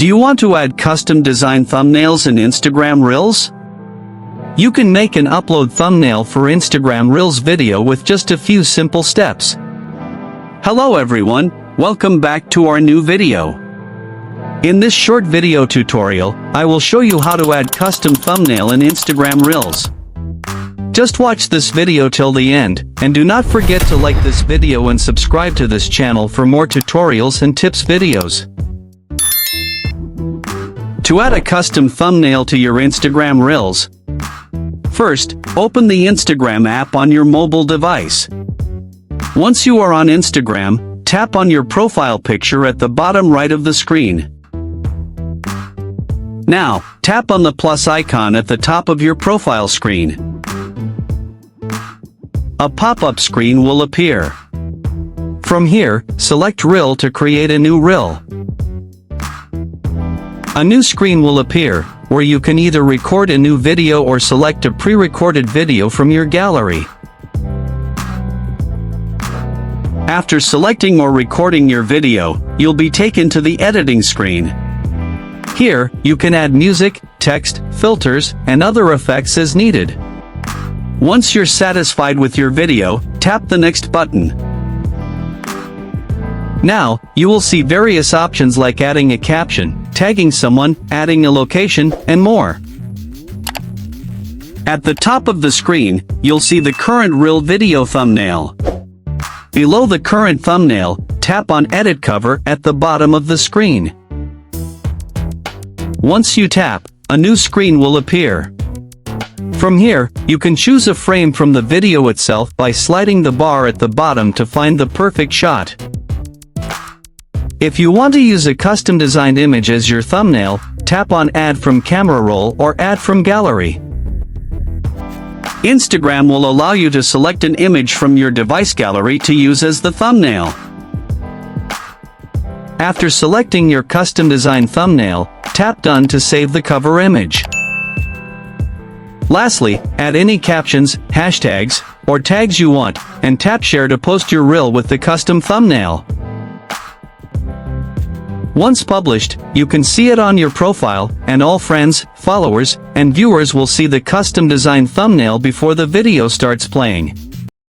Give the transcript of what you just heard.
Do you want to add custom design thumbnails in Instagram Reels? You can make and upload thumbnail for Instagram Reels video with just a few simple steps. Hello everyone, welcome back to our new video. In this short video tutorial, I will show you how to add custom thumbnail in Instagram Reels. Just watch this video till the end, and do not forget to like this video and subscribe to this channel for more tutorials and tips videos. To add a custom thumbnail to your Instagram Reels, first, open the Instagram app on your mobile device. Once you are on Instagram, tap on your profile picture at the bottom right of the screen. Now, tap on the plus icon at the top of your profile screen. A pop-up screen will appear. From here, select Reel to create a new Reel. A new screen will appear, where you can either record a new video or select a pre-recorded video from your gallery. After selecting or recording your video, you'll be taken to the editing screen. Here, you can add music, text, filters, and other effects as needed. Once you're satisfied with your video, tap the next button. Now, you will see various options like adding a caption, tagging someone, adding a location, and more. At the top of the screen, you'll see the current Reel video thumbnail. Below the current thumbnail, tap on Edit Cover at the bottom of the screen. Once you tap, a new screen will appear. From here, you can choose a frame from the video itself by sliding the bar at the bottom to find the perfect shot. If you want to use a custom designed image as your thumbnail, tap on Add from Camera Roll or Add from Gallery. Instagram will allow you to select an image from your device gallery to use as the thumbnail. After selecting your custom designed thumbnail, tap Done to save the cover image. Lastly, add any captions, hashtags, or tags you want, and tap Share to post your Reel with the custom thumbnail. Once published, you can see it on your profile, and all friends, followers, and viewers will see the custom designed thumbnail before the video starts playing.